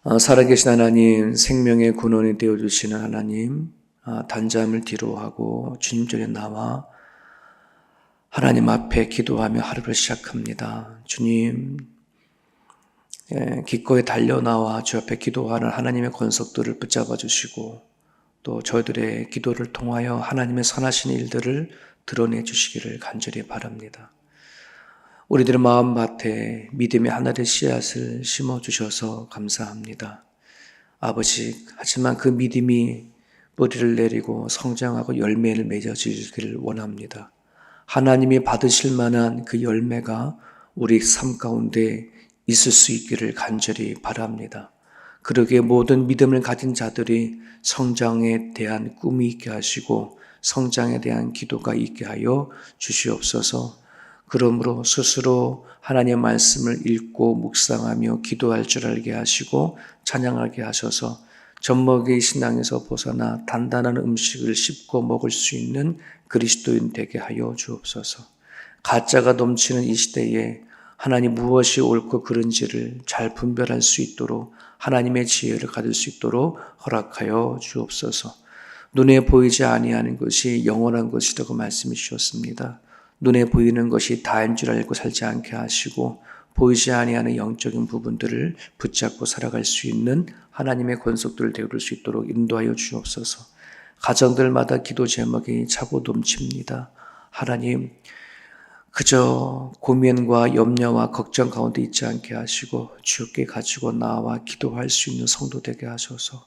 살아계신 하나님, 생명의 근원이 되어주시는 하나님, 단잠을 뒤로하고 주님 전에 나와 하나님 앞에 기도하며 하루를 시작합니다. 주님, 기꺼이 달려나와 주 앞에 기도하는 하나님의 권속들을 붙잡아 주시고 또 저희들의 기도를 통하여 하나님의 선하신 일들을 드러내 주시기를 간절히 바랍니다. 우리들의 마음밭에 믿음의 하나의 씨앗을 심어주셔서 감사합니다. 아버지, 하지만 그 믿음이 뿌리를 내리고 성장하고 열매를 맺어지기를 원합니다. 하나님이 받으실 만한 그 열매가 우리 삶 가운데 있을 수 있기를 간절히 바랍니다. 그러기에 모든 믿음을 가진 자들이 성장에 대한 꿈이 있게 하시고 성장에 대한 기도가 있게 하여 주시옵소서. 그러므로 스스로 하나님의 말씀을 읽고 묵상하며 기도할 줄 알게 하시고 찬양하게 하셔서 젖먹이 신앙에서 벗어나 단단한 음식을 씹고 먹을 수 있는 그리스도인 되게 하여 주옵소서. 가짜가 넘치는 이 시대에 하나님 무엇이 옳고 그른지를 잘 분별할 수 있도록 하나님의 지혜를 가질 수 있도록 허락하여 주옵소서. 눈에 보이지 아니하는 것이 영원한 것이라고 말씀해 주셨습니다. 눈에 보이는 것이 다인 줄 알고 살지 않게 하시고 보이지 아니하는 영적인 부분들을 붙잡고 살아갈 수 있는 하나님의 권속들을 배울 수 있도록 인도하여 주옵소서. 가정들마다 기도 제목이 차고 넘칩니다. 하나님, 그저 고민과 염려와 걱정 가운데 있지 않게 하시고 주께 가지고 나와 기도할 수 있는 성도 되게 하셔서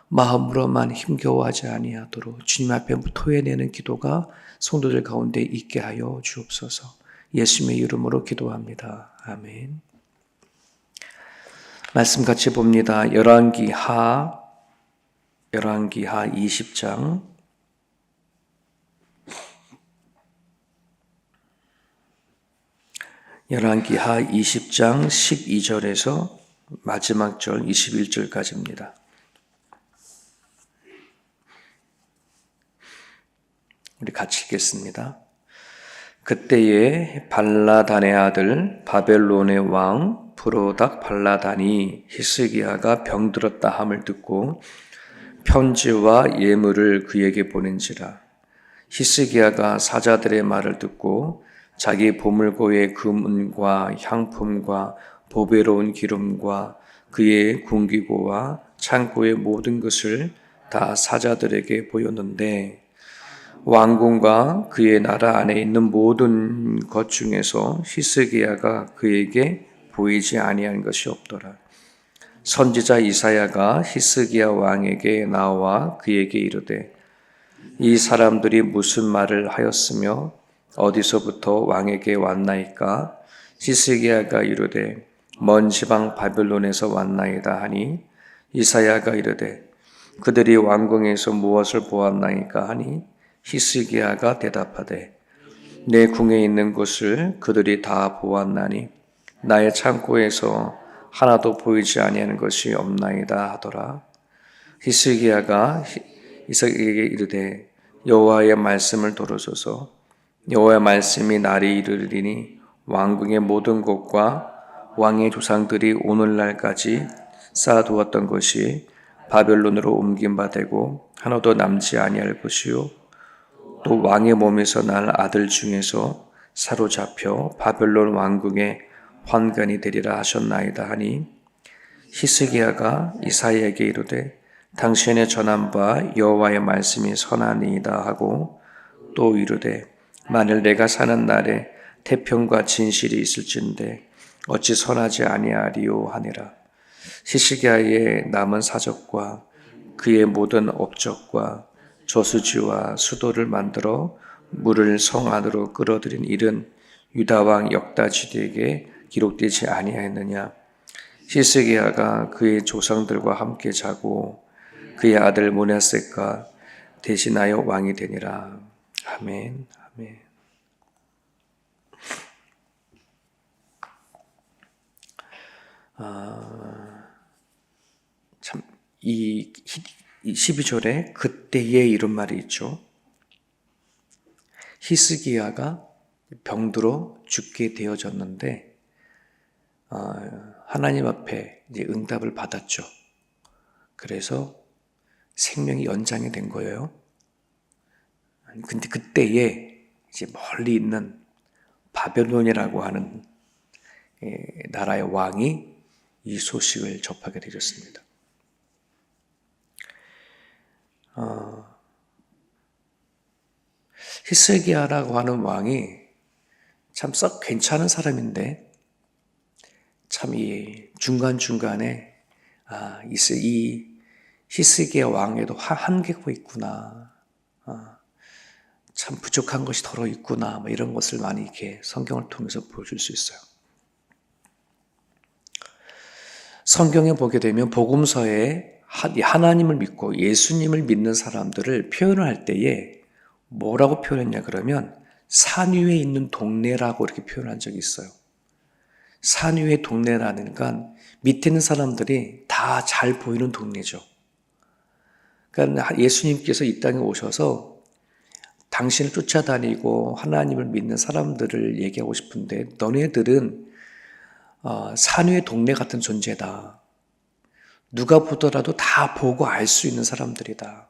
마음으로만 힘겨워하지 아니하도록 주님 앞에 토해내는 기도가 성도들 가운데 있게 하여 주옵소서. 예수님의 이름으로 기도합니다. 아멘. 말씀 같이 봅니다. 열왕기하 20장 열왕기하 20장 12절에서 마지막 절 21절까지입니다. 우리 같이 읽겠습니다. 그때에 발라단의 아들 바벨론의 왕 브로닥 발라단이 히스기야가 병들었다 함을 듣고 편지와 예물을 그에게 보낸지라. 히스기야가 사자들의 말을 듣고 자기 보물고의 금은과 향품과 보배로운 기름과 그의 궁기고와 창고의 모든 것을 다 사자들에게 보였는데 왕궁과 그의 나라 안에 있는 모든 것 중에서 히스기야가 그에게 보이지 아니한 것이 없더라. 선지자 이사야가 히스기야 왕에게 나와 그에게 이르되 이 사람들이 무슨 말을 하였으며 어디서부터 왕에게 왔나이까? 히스기야가 이르되 먼 지방 바벨론에서 왔나이다 하니 이사야가 이르되 그들이 왕궁에서 무엇을 보았나이까 하니 히스기야가 대답하되 내 궁에 있는 것을 그들이 다 보았나니 나의 창고에서 하나도 보이지 아니하는 것이 없나이다 하더라. 히스기야가 이삭에게 이르되 여호와의 말씀을 들으소서. 여호와의 말씀이 날이 이르리니 왕궁의 모든 것과 왕의 조상들이 오늘날까지 쌓아두었던 것이 바벨론으로 옮긴 바 되고 하나도 남지 아니할 것이요 또 왕의 몸에서 날 아들 중에서 사로잡혀 바벨론 왕궁의 환관이 되리라 하셨나이다 하니 히스기야가 이사야에게 이르되 당신의 전한 바 여호와의 말씀이 선하니이다 하고 또 이르되 만일 내가 사는 날에 태평과 진실이 있을진데 어찌 선하지 아니하리요 하니라. 히스기야의 남은 사적과 그의 모든 업적과 저수지와 수도를 만들어 물을 성 안으로 끌어들인 일은 유다 왕 역다지대에게 기록되지 아니하였느냐. 히스기야가 그의 조상들과 함께 자고 그의 아들 므낫세가 대신하여 왕이 되니라. 아멘. 아멘. 참 이 12절에 그때에 이런 말이 있죠. 히스기야가 병들어 죽게 되어졌는데 하나님 앞에 이제 응답을 받았죠. 그래서 생명이 연장이 된 거예요. 근데 그때에 이제 멀리 있는 바벨론이라고 하는 나라의 왕이 이 소식을 접하게 되었습니다. 히스기야라고 하는 왕이 참 썩 괜찮은 사람인데 참 이 중간중간에 이 히스기야 왕에도 한계가 있구나. 참 부족한 것이 더러 있구나. 뭐 이런 것을 많이 이렇게 성경을 통해서 보여줄 수 있어요. 성경에 보게 되면 복음서에 하나님을 믿고 예수님을 믿는 사람들을 표현을 할 때에 뭐라고 표현했냐 그러면 산 위에 있는 동네라고 이렇게 표현한 적이 있어요. 산 위의 동네라는 건 밑에 있는 사람들이 다 잘 보이는 동네죠. 그러니까 예수님께서 이 땅에 오셔서 당신을 쫓아다니고 하나님을 믿는 사람들을 얘기하고 싶은데 너네들은 산 위의 동네 같은 존재다. 누가 보더라도 다 보고 알 수 있는 사람들이다.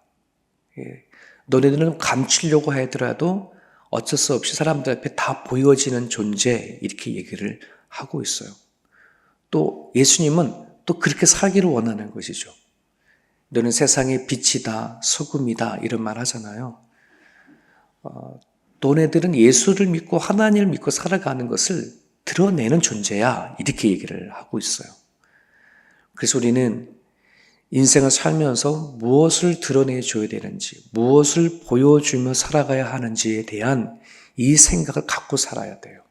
너네들은 감추려고 하더라도 어쩔 수 없이 사람들 앞에 다 보여지는 존재 이렇게 얘기를 하고 있어요. 또 예수님은 또 그렇게 살기를 원하는 것이죠. 너는 세상의 빛이다, 소금이다 이런 말 하잖아요. 너네들은 예수를 믿고 하나님을 믿고 살아가는 것을 드러내는 존재야 이렇게 얘기를 하고 있어요. 그래서 우리는 인생을 살면서 무엇을 드러내줘야 되는지 무엇을 보여주며 살아가야 하는지에 대한 이 생각을 갖고 살아야 돼요.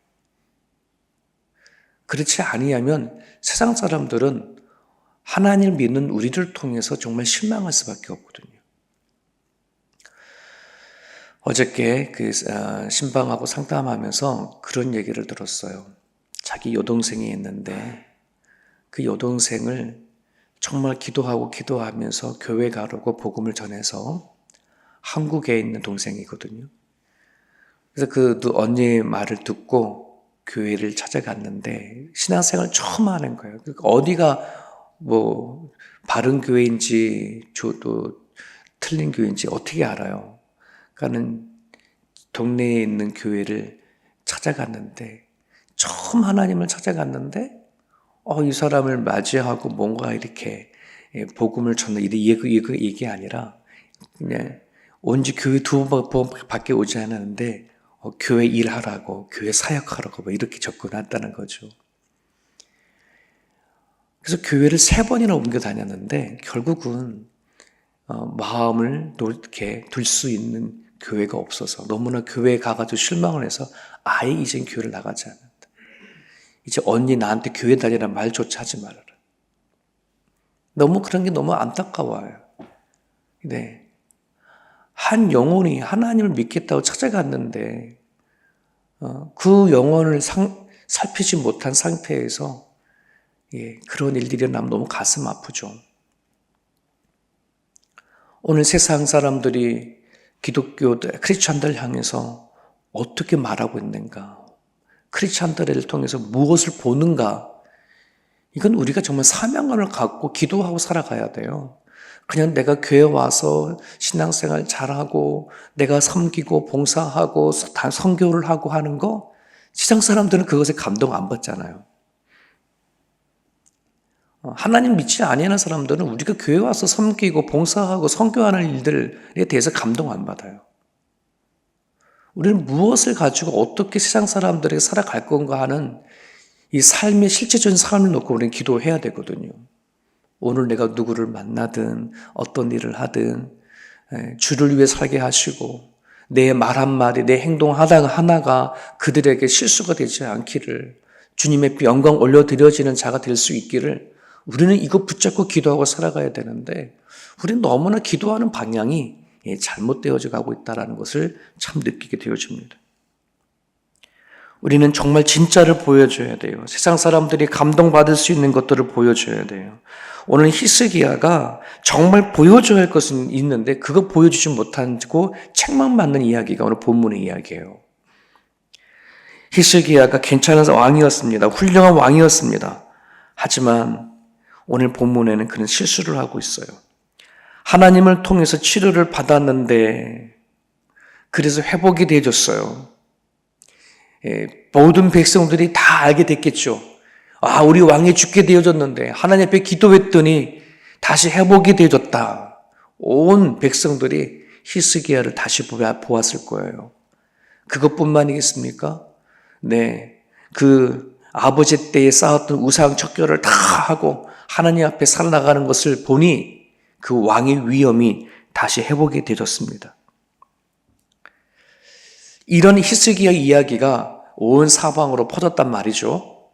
그렇지 아니하면 세상 사람들은 하나님을 믿는 우리를 통해서 정말 실망할 수밖에 없거든요. 어저께 신방하고 상담하면서 그런 얘기를 들었어요. 자기 여동생이 있는데 그 여동생을 정말 기도하면서 교회 가려고 복음을 전해서 한국에 있는 동생이거든요. 그래서 그 언니의 말을 듣고 교회를 찾아갔는데 신앙생활을 처음 하는 거예요. 그러니까 어디가 뭐 바른 교회인지 또 틀린 교회인지 어떻게 알아요? 그러니까는 동네에 있는 교회를 찾아갔는데 처음 하나님을 찾아갔는데 이 사람을 맞이하고 뭔가 이렇게 복음을 전해 이게 아니라 그냥 온지 교회 2번밖에 오지 않았는데 교회 일하라고 교회 사역하라고 뭐 이렇게 접근했다는 거죠. 그래서 교회를 3번이나 옮겨 다녔는데 결국은 마음을 이렇게 둘 수 있는 교회가 없어서 너무나 교회에 가가지고 실망을 해서 아예 이젠 교회를 나가지 않는다. 이제 언니 나한테 교회 다니라는 말조차 하지 말아라. 너무 그런 게 너무 안타까워요. 네. 한 영혼이 하나님을 믿겠다고 찾아갔는데 그 영혼을 살피지 못한 상태에서 그런 일들이 일어나면 너무 가슴 아프죠. 오늘 세상 사람들이 기독교들, 크리스찬들 향해서 어떻게 말하고 있는가? 크리스찬들을 통해서 무엇을 보는가? 이건 우리가 정말 사명감을 갖고 기도하고 살아가야 돼요. 그냥 내가 교회 와서 신앙생활 잘하고 내가 섬기고 봉사하고 선교를 하고 하는 거 세상 사람들은 그것에 감동 안 받잖아요. 하나님 믿지 아니하는 사람들은 우리가 교회 와서 섬기고 봉사하고 선교하는 일들에 대해서 감동 안 받아요. 우리는 무엇을 가지고 어떻게 세상 사람들에게 살아갈 건가 하는 이 삶의 실제적인 삶을 놓고 우리는 기도해야 되거든요. 오늘 내가 누구를 만나든 어떤 일을 하든 주를 위해 살게 하시고 내 말 한마디, 내 행동 하나가 그들에게 실수가 되지 않기를 주님의 영광 올려드려지는 자가 될 수 있기를 우리는 이거 붙잡고 기도하고 살아가야 되는데 우리는 너무나 기도하는 방향이 잘못되어져 가고 있다는 것을 참 느끼게 되어집니다. 우리는 정말 진짜를 보여줘야 돼요. 세상 사람들이 감동받을 수 있는 것들을 보여줘야 돼요. 오늘 히스기야가 정말 보여줘야 할 것은 있는데 그거 보여주지 못하고 책망받는 이야기가 오늘 본문의 이야기예요. 히스기야가 괜찮은 왕이었습니다. 훌륭한 왕이었습니다. 하지만 오늘 본문에는 그는 실수를 하고 있어요. 하나님을 통해서 치료를 받았는데 그래서 회복이 되어졌어요. 모든 백성들이 다 알게 됐겠죠. 아, 우리 왕이 죽게 되어졌는데 하나님 앞에 기도했더니 다시 회복이 되어졌다. 온 백성들이 히스기야를 다시 보았을 거예요. 그것뿐만이겠습니까? 네, 그 아버지 때에 쌓았던 우상 척결을 다 하고 하나님 앞에 살아나가는 것을 보니 그 왕의 위엄이 다시 회복이 되어졌습니다. 이런 히스기야 이야기가 온 사방으로 퍼졌단 말이죠.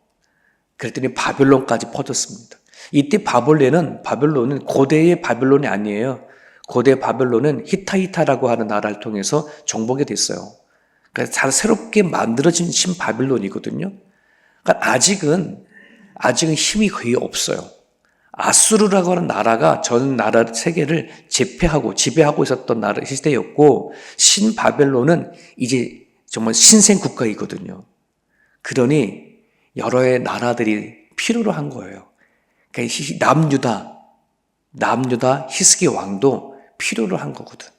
그랬더니 바벨론까지 퍼졌습니다. 이때 바벨론은 고대의 바벨론이 아니에요. 고대 바벨론은 히타이타라고 하는 나라를 통해서 정복이 됐어요. 그래서 잘 새롭게 만들어진 신바벨론이거든요. 그러니까 아직은 힘이 거의 없어요. 아수르라고 하는 나라가 전 나라 세계를 지배하고 있었던 나라 시대였고, 신바벨론은 이제 정말 신생 국가이거든요. 그러니 여러의 나라들이 필요로 한 거예요. 그러니까 남유다 히스기 왕도 필요로 한 거거든.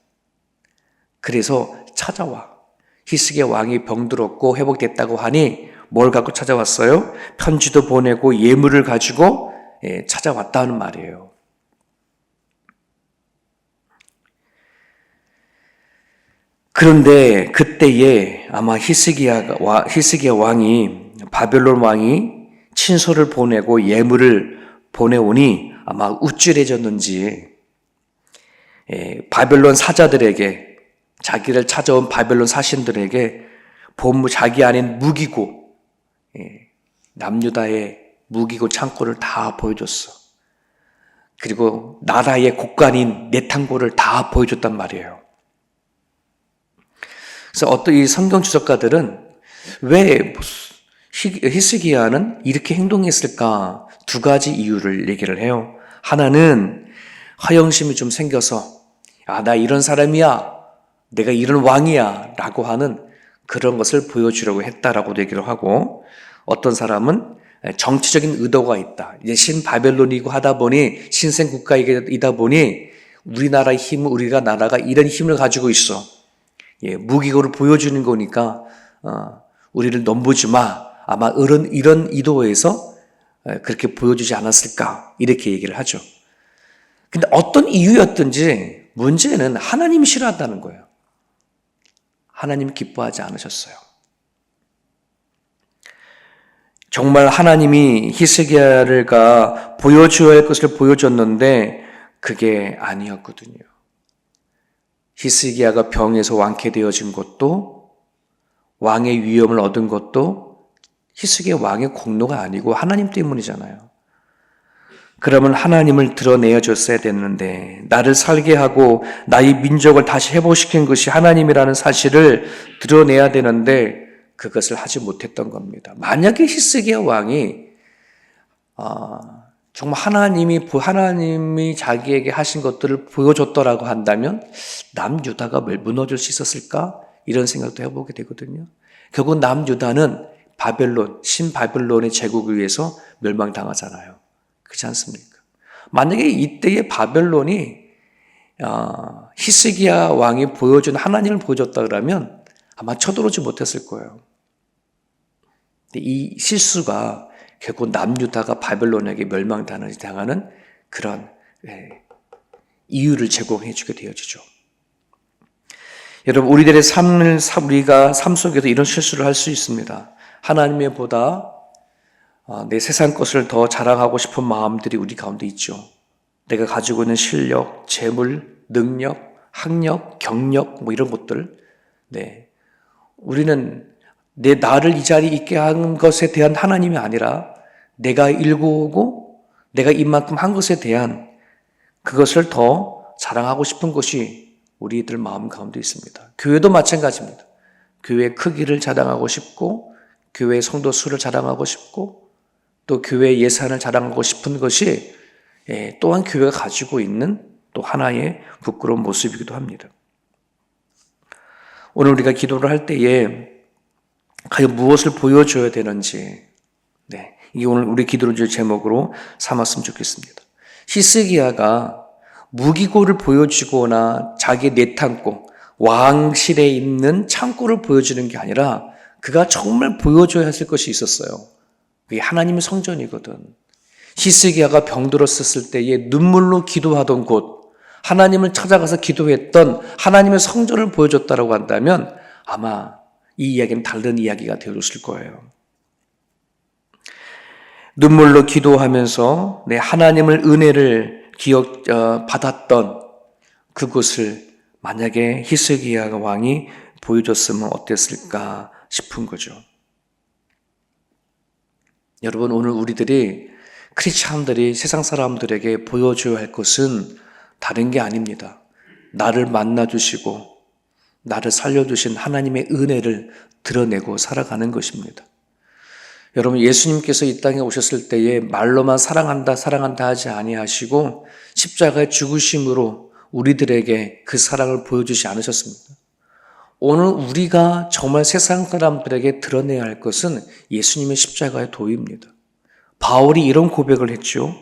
그래서 찾아와. 히스기 왕이 병들었고 회복됐다고 하니 뭘 갖고 찾아왔어요? 편지도 보내고 예물을 가지고 찾아왔다는 말이에요. 그런데 그때에 아마 히스기야 왕이 바벨론 왕이 친서를 보내고 예물을 보내오니 아마 우쭐해졌는지 바벨론 사자들에게, 자기를 찾아온 바벨론 사신들에게 자기 안엔 무기고, 남유다의 무기고 창고를 다 보여줬어. 그리고 나라의 곳간인 내탕고를 다 보여줬단 말이에요. 그래서 어떤 이 성경 주석가들은 왜 히스기야는 이렇게 행동했을까? 두 가지 이유를 얘기를 해요. 하나는 허영심이 좀 생겨서, 나 이런 사람이야, 내가 이런 왕이야 라고 하는 그런 것을 보여주려고 했다라고 얘기를 하고, 어떤 사람은 정치적인 의도가 있다. 이제 신바벨론이고 하다 보니, 신생 국가이다 보니 우리나라의 힘은, 우리가 나라가 이런 힘을 가지고 있어. 무기고를 보여주는 거니까 우리를 넘보지 마. 아마 이런 의도에서 그렇게 보여주지 않았을까, 이렇게 얘기를 하죠. 근데 어떤 이유였든지 문제는 하나님이 싫어한다는 거예요. 하나님 기뻐하지 않으셨어요. 정말 하나님이 히스기야가 보여줘야 할 것을 보여줬는데 그게 아니었거든요. 히스기야가 병에서 완쾌되어진 것도, 왕의 위엄을 얻은 것도 히스기야 왕의 공로가 아니고 하나님 때문이잖아요. 그러면 하나님을 드러내어 줬어야 됐는데, 나를 살게 하고 나의 민족을 다시 회복시킨 것이 하나님이라는 사실을 드러내야 되는데 그것을 하지 못했던 겁니다. 만약에 히스기야 왕이 정말 하나님이 자기에게 하신 것들을 보여줬더라고 한다면 남유다가 무너질 수 있었을까? 이런 생각도 해보게 되거든요. 결국 남유다는 신바벨론의 제국에 의해서 멸망당하잖아요. 그렇지 않습니까? 만약에 이때의 바벨론이 히스기야 왕이 보여준 하나님을 보여줬다 그러면 아마 쳐들어오지 못했을 거예요. 근데 이 실수가 결국 남유다가 바벨론에게 멸망당하는 그런 이유를 제공해 주게 되어지죠. 여러분, 우리가 삶 속에서 이런 실수를 할 수 있습니다. 하나님의 보다 내 세상 것을 더 자랑하고 싶은 마음들이 우리 가운데 있죠. 내가 가지고 있는 실력, 재물, 능력, 학력, 경력, 이런 것들. 우리는 나를 이 자리에 있게 한 것에 대한 하나님이 아니라 내가 일구고 내가 이만큼 한 것에 대한 그것을 더 자랑하고 싶은 것이 우리들 마음 가운데 있습니다. 교회도 마찬가지입니다. 교회의 크기를 자랑하고 싶고, 교회의 성도 수를 자랑하고 싶고, 또 교회의 예산을 자랑하고 싶은 것이 또한 교회가 가지고 있는 또 하나의 부끄러운 모습이기도 합니다. 오늘 우리가 기도를 할 때에 과연 무엇을 보여줘야 되는지, 이게 오늘 우리 기도를 제목으로 삼았으면 좋겠습니다. 히스기야가 무기고를 보여주거나 자기 내탕고 왕실에 있는 창고를 보여주는 게 아니라 그가 정말 보여줘야 했을 것이 있었어요. 그게 하나님의 성전이거든. 히스기야가 병들었을 때에 눈물로 기도하던 곳, 하나님을 찾아가서 기도했던 하나님의 성전을 보여줬다고 한다면 아마 이 이야기는 다른 이야기가 되어줬을 거예요. 눈물로 기도하면서 내 하나님을 은혜를 받았던 그곳을 만약에 히스기야 왕이 보여줬으면 어땠을까 싶은 거죠. 여러분, 오늘 우리들이 크리스찬들이 세상 사람들에게 보여줘야 할 것은 다른 게 아닙니다. 나를 만나주시고 나를 살려주신 하나님의 은혜를 드러내고 살아가는 것입니다. 여러분, 예수님께서 이 땅에 오셨을 때에 말로만 사랑한다 하지 아니하시고 십자가의 죽으심으로 우리들에게 그 사랑을 보여주지 않으셨습니다. 오늘 우리가 정말 세상 사람들에게 드러내야 할 것은 예수님의 십자가의 도입니다. 바울이 이런 고백을 했죠.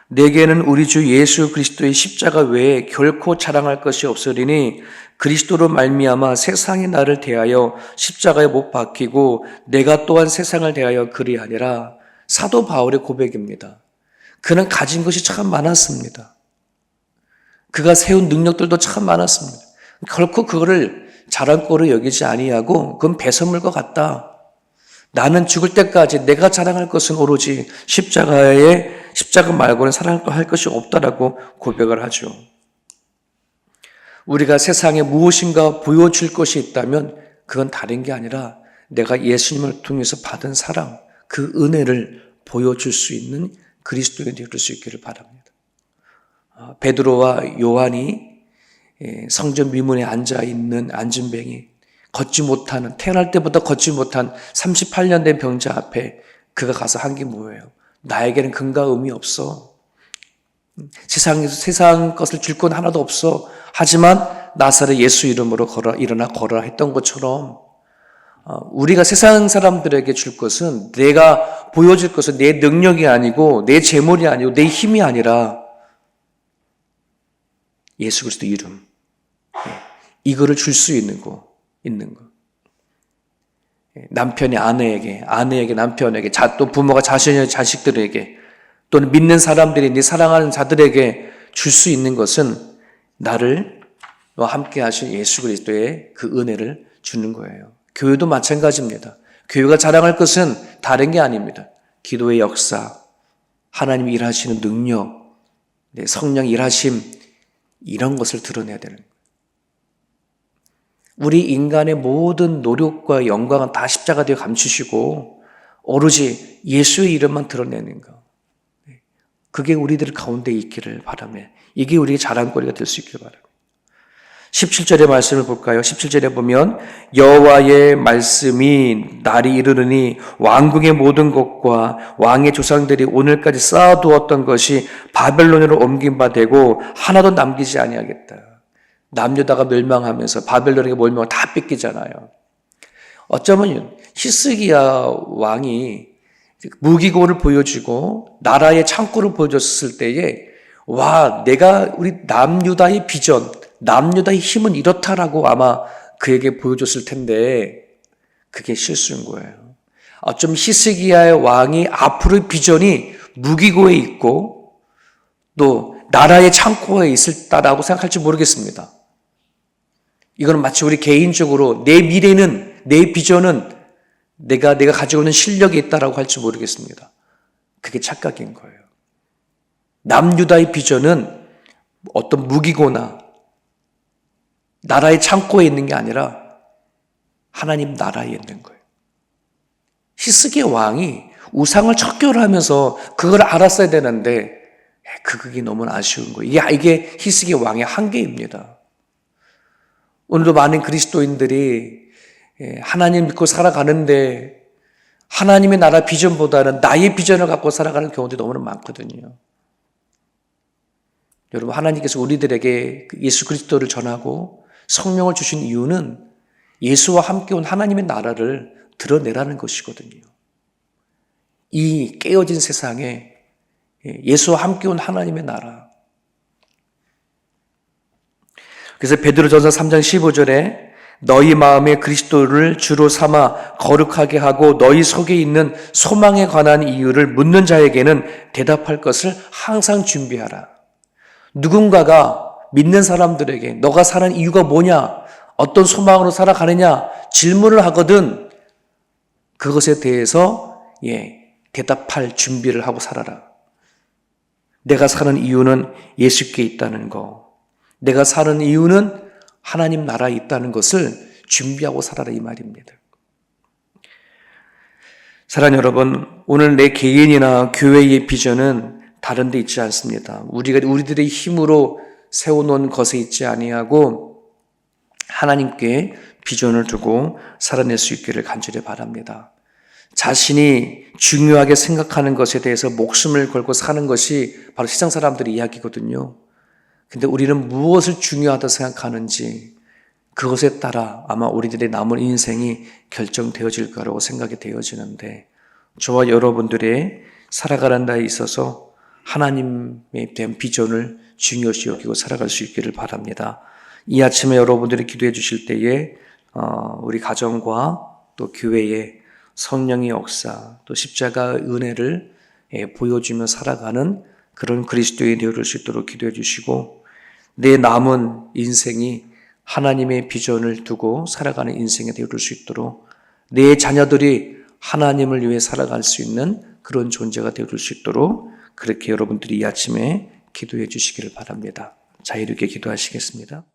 내게는 우리 주 예수 그리스도의 십자가 외에 결코 자랑할 것이 없으리니 그리스도로 말미암아 세상이 나를 대하여 십자가에 못 박히고 내가 또한 세상을 대하여 그리하니라. 사도 바울의 고백입니다. 그는 가진 것이 참 많았습니다. 그가 세운 능력들도 참 많았습니다. 결코 그거를 자랑거로 여기지 아니하고 그건 배설물과 같다. 나는 죽을 때까지 내가 자랑할 것은 오로지 십자가 말고는 사랑을 또 할 것이 없다라고 고백을 하죠. 우리가 세상에 무엇인가 보여줄 것이 있다면 그건 다른 게 아니라 내가 예수님을 통해서 받은 사랑, 그 은혜를 보여줄 수 있는 그리스도인이 될 수 있기를 바랍니다. 베드로와 요한이 성전 미문에 앉아있는 안진뱅이, 태어날 때부터 걷지 못한 38년 된 병자 앞에 그가 가서 한 게 뭐예요? 나에게는 근과 의미 없어. 세상 것을 줄 건 하나도 없어. 하지만 나사렛 예수 이름으로 일어나 걸어라 했던 것처럼 우리가 세상 사람들에게 줄 것은, 내가 보여줄 것은 내 능력이 아니고 내 재물이 아니고 내 힘이 아니라 예수 그리스도 이름, 이거를 줄 수 있는 거. 남편이 아내에게 남편에게, 또 부모가 자신의 자식들에게, 또는 믿는 사람들이 네 사랑하는 자들에게 줄 수 있는 것은 나를 너와 함께 하신 예수 그리스도의 그 은혜를 주는 거예요. 교회도 마찬가지입니다. 교회가 자랑할 것은 다른 게 아닙니다. 기도의 역사, 하나님이 일하시는 능력, 성령 일하심, 이런 것을 드러내야 되는 거예요. 우리 인간의 모든 노력과 영광은 다 십자가 되어 감추시고 오로지 예수의 이름만 드러내는 것, 그게 우리들 가운데 있기를 바라며 이게 우리의 자랑거리가 될 수 있기를 바랍니다. 17절의 말씀을 볼까요? 17절에 보면 여호와의 말씀이 날이 이르르니 왕궁의 모든 것과 왕의 조상들이 오늘까지 쌓아두었던 것이 바벨론으로 옮긴 바 되고 하나도 남기지 아니하겠다. 남유다가 멸망하면서 바벨론에게 몰면 다 뺏기잖아요. 어쩌면 히스기야 왕이 무기고를 보여주고 나라의 창고를 보여줬을 때에 내가 우리 남유다의 비전, 남유다의 힘은 이렇다라고 아마 그에게 보여줬을 텐데 그게 실수인 거예요. 어쩌면 히스기야의 왕이 앞으로의 비전이 무기고에 있고 또 나라의 창고에 있을다라고 생각할지 모르겠습니다. 이거는 마치 우리 개인적으로 내 미래는, 내 비전은 내가 가지고 있는 실력이 있다라고 할지 모르겠습니다. 그게 착각인 거예요. 남유다의 비전은 어떤 무기고나 나라의 창고에 있는 게 아니라 하나님 나라에 있는 거예요. 히스기야 왕이 우상을 척결하면서 그걸 알았어야 되는데 그게 너무 아쉬운 거예요. 이게 히스기야 왕의 한계입니다. 오늘도 많은 그리스도인들이 하나님 믿고 살아가는데 하나님의 나라 비전보다는 나의 비전을 갖고 살아가는 경우들이 너무나 많거든요. 여러분, 하나님께서 우리들에게 예수 그리스도를 전하고 성령을 주신 이유는 예수와 함께 온 하나님의 나라를 드러내라는 것이거든요. 이 깨어진 세상에 예수와 함께 온 하나님의 나라, 그래서 베드로전서 3장 15절에 너희 마음에 그리스도를 주로 삼아 거룩하게 하고 너희 속에 있는 소망에 관한 이유를 묻는 자에게는 대답할 것을 항상 준비하라. 누군가가 믿는 사람들에게 너가 사는 이유가 뭐냐, 어떤 소망으로 살아가느냐 질문을 하거든 그것에 대해서 대답할 준비를 하고 살아라. 내가 사는 이유는 예수께 있다는 거, 내가 사는 이유는 하나님 나라에 있다는 것을 준비하고 살아라 이 말입니다. 사랑하는 여러분, 오늘 내 개인이나 교회의 비전은 다른 데 있지 않습니다. 우리들의 힘으로 세워놓은 것에 있지 아니하고 하나님께 비전을 두고 살아낼 수 있기를 간절히 바랍니다. 자신이 중요하게 생각하는 것에 대해서 목숨을 걸고 사는 것이 바로 세상 사람들의 이야기거든요. 근데 우리는 무엇을 중요하다 생각하는지 그것에 따라 아마 우리들의 남은 인생이 결정되어질 거라고 생각이 되어지는데, 저와 여러분들의 살아가는 데에 있어서 하나님에 대한 비전을 중요시 여기고 살아갈 수 있기를 바랍니다. 이 아침에 여러분들이 기도해 주실 때에 우리 가정과 또 교회의 성령의 역사, 또 십자가의 은혜를 보여주며 살아가는 그런 그리스도인이 되어줄 수 있도록 기도해 주시고, 내 남은 인생이 하나님의 비전을 두고 살아가는 인생이 되어줄 수 있도록, 내 자녀들이 하나님을 위해 살아갈 수 있는 그런 존재가 되어줄 수 있도록 그렇게 여러분들이 이 아침에 기도해 주시기를 바랍니다. 자유롭게 기도하시겠습니다.